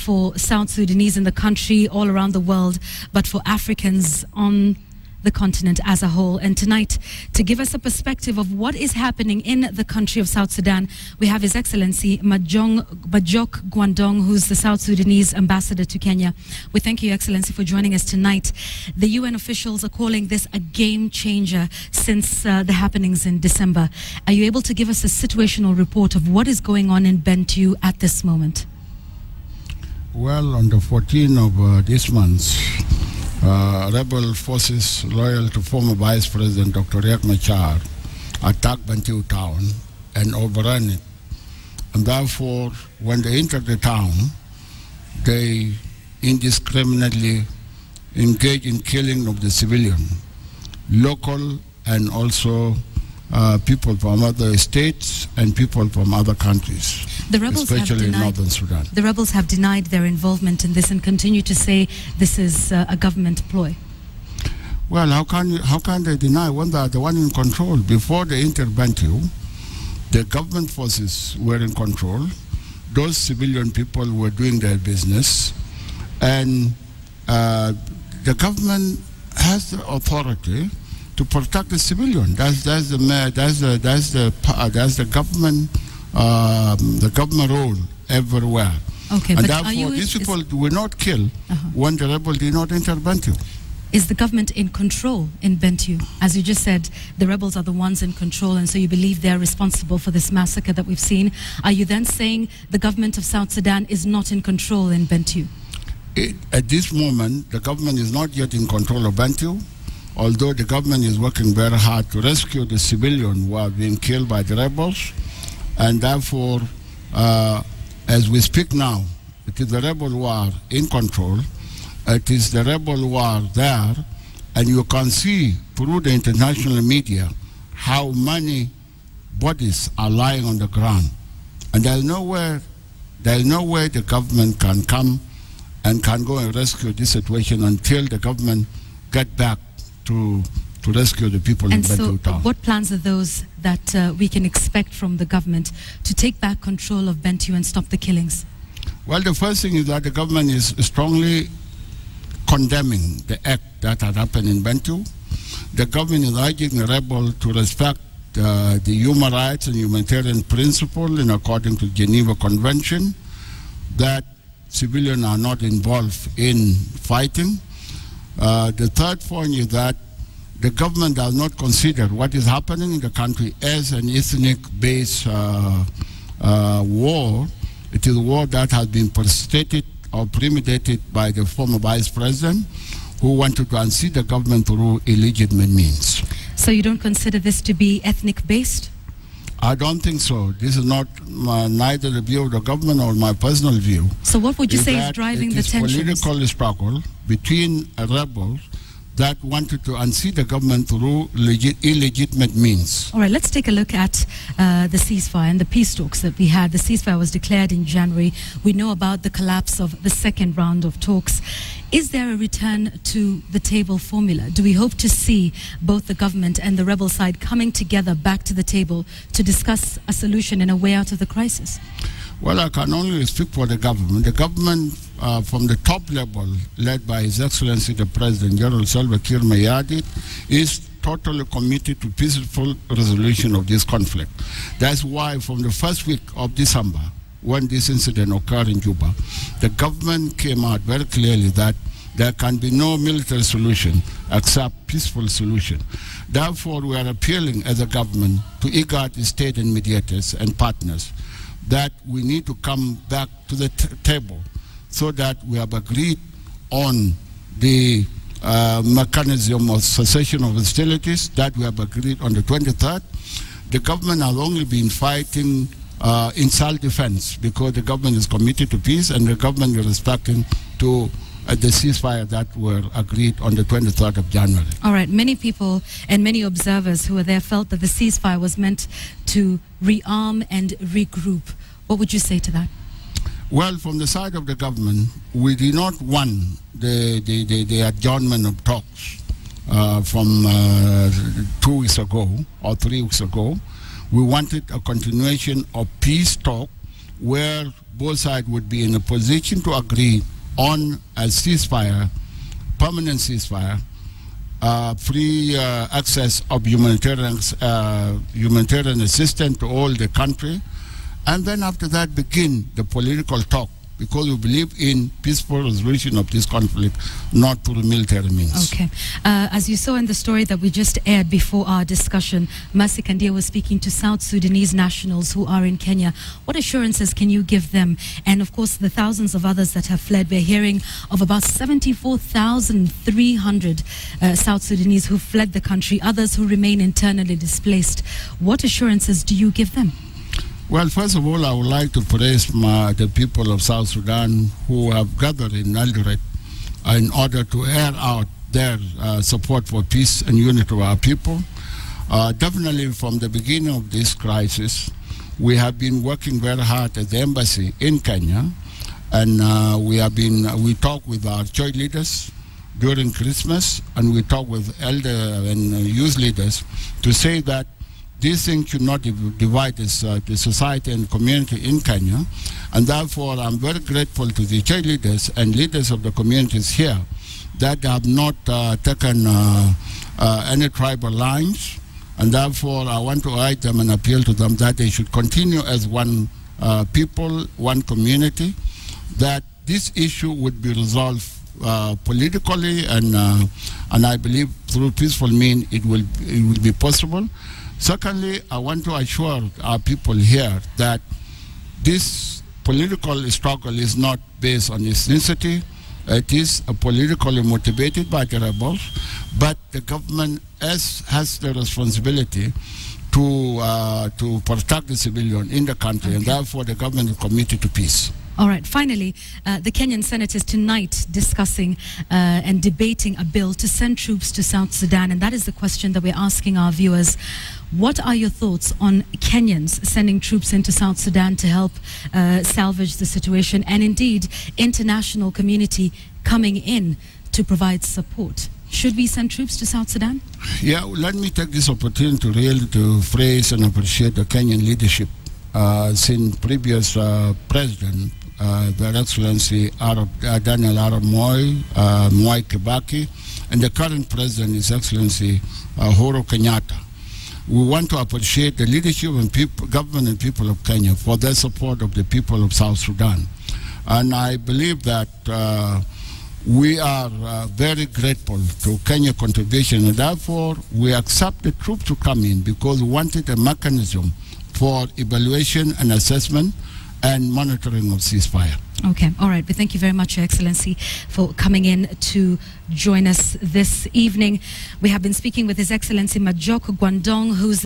for South Sudanese in the country, all around the world, but for Africans on the continent as a whole. And tonight, to give us a perspective of what is happening in the country of South Sudan, we have His Excellency Majock Guandong, who's the South Sudanese ambassador to Kenya. We thank you, Your Excellency, for joining us tonight. The UN officials are calling this a game changer since the happenings in December. Are you able to give us a situational report of what is going on in Bentiu at this moment? Well, on the 14th of this month, rebel forces loyal to former Vice President Dr. Riek Machar attacked Bentiu town and overran it. And therefore, when they entered the town, they indiscriminately engaged in killing of the civilian, local and also people from other states and people from other countries, especially in northern Sudan. The rebels have denied their involvement in this and continue to say this is a government ploy. Well, how can they deny when they are the one in control? Before they entered Bentiu, the government forces were in control. Those civilian people were doing their business, and the government has the authority to protect the civilian. That's the government role everywhere. Okay, and but therefore these people were not killed when the rebel did not enter Bentiu. Is the government in control in Bentiu? As you just said, the rebels are the ones in control, and so you believe they're responsible for this massacre that we've seen. Are you then saying the government of South Sudan is not in control in Bentiu? At this moment, the government is not yet in control of Bentiu, although the government is working very hard to rescue the civilians who are being killed by the rebels. And therefore, as we speak now, it is the rebels who are in control. It is the rebels who are there, and you can see through the international media how many bodies are lying on the ground. And there is no way the government can come and can go and rescue this situation until the government get back to rescue the people in Bentiu town. What plans are those that we can expect from the government to take back control of Bentiu and stop the killings? Well, the first thing is that the government is strongly condemning the act that had happened in Bentiu. The government is urging the rebel to respect the human rights and humanitarian principle in according to Geneva Convention, that civilians are not involved in fighting. The third point is that the government does not consider what is happening in the country as an ethnic-based war. It is a war that has been precipitated or premeditated by the former vice president, who wanted to unseat the government through illegitimate means. So you don't consider this to be ethnic-based? I don't think so. This is not neither the view of the government or my personal view. So what would you say is driving the tensions? It is political struggle between rebels that wanted to unseat the government through illegitimate means. All right, let's take a look at the ceasefire and the peace talks that we had. The ceasefire was declared in January. We know about the collapse of the second round of talks. Is there a return to the table formula? Do we hope to see both the government and the rebel side coming together back to the table to discuss a solution and a way out of the crisis? Well, I can only speak for the government. The government from the top level, led by His Excellency the President, General Salva Kiir Mayardit, is totally committed to peaceful resolution of this conflict. That's why from the first week of December, when this incident occurred in Juba, the government came out very clearly that there can be no military solution except peaceful solution. Therefore, we are appealing as a government to IGAD, state and mediators and partners, that we need to come back to the table so that we have agreed on the mechanism of cessation of hostilities that we have agreed on the 23rd. The government has only been fighting in self-defense because the government is committed to peace and the government is respecting to the ceasefire that were agreed on the 23rd of January. All right, many people and many observers who were there felt that the ceasefire was meant to rearm and regroup. What would you say to that? Well, from the side of the government, we did not want the adjournment of talks from 2 weeks ago or 3 weeks ago. We wanted a continuation of peace talk where both sides would be in a position to agree on a ceasefire, permanent ceasefire, free access of humanitarian assistance to all the country, and then after that begin the political talk, because we believe in peaceful resolution of this conflict, not through military means. Okay. As you saw in the story that we just aired before our discussion, Majock Guandong was speaking to South Sudanese nationals who are in Kenya. What assurances can you give them? And of course, the thousands of others that have fled. We're hearing of about 74,300 South Sudanese who fled the country, others who remain internally displaced. What assurances do you give them? Well, first of all, I would like to praise the people of South Sudan who have gathered in Eldoret in order to air out their support for peace and unity of our people. Definitely from the beginning of this crisis, we have been working very hard at the embassy in Kenya, and we talk with our church leaders during Christmas, and we talk with elder and youth leaders to say that this thing should not divide the society and community in Kenya. And therefore, I'm very grateful to the church leaders and leaders of the communities here that have not taken any tribal lines. And therefore, I want to urge them and appeal to them that they should continue as one people, one community, that this issue would be resolved politically, and I believe through peaceful means it will be possible. Secondly, I want to assure our people here that this political struggle is not based on ethnicity. It is politically motivated by the rebels, but the government has the responsibility to protect the civilian in the country, and therefore the government is committed to peace. All right. Finally, the Kenyan senators tonight discussing and debating a bill to send troops to South Sudan, and that is the question that we're asking our viewers. What are your thoughts on Kenyans sending troops into South Sudan to help salvage the situation, and indeed international community coming in to provide support? Should we send troops to South Sudan? Yeah, let me take this opportunity to praise and appreciate the Kenyan leadership since previous president, Their Excellency Daniel Arap Moi, Mwai Kibaki, and the current president, His Excellency Uhuru Kenyatta. We want to appreciate the leadership and government and people of Kenya for their support of the people of South Sudan. And I believe that we are very grateful to Kenya's contribution, and therefore we accept the troops to come in because we wanted a mechanism for evaluation and assessment and monitoring of ceasefire. Okay, all right. But thank you very much, Your Excellency, for coming in to join us this evening. We have been speaking with His Excellency Majock Guandong, who's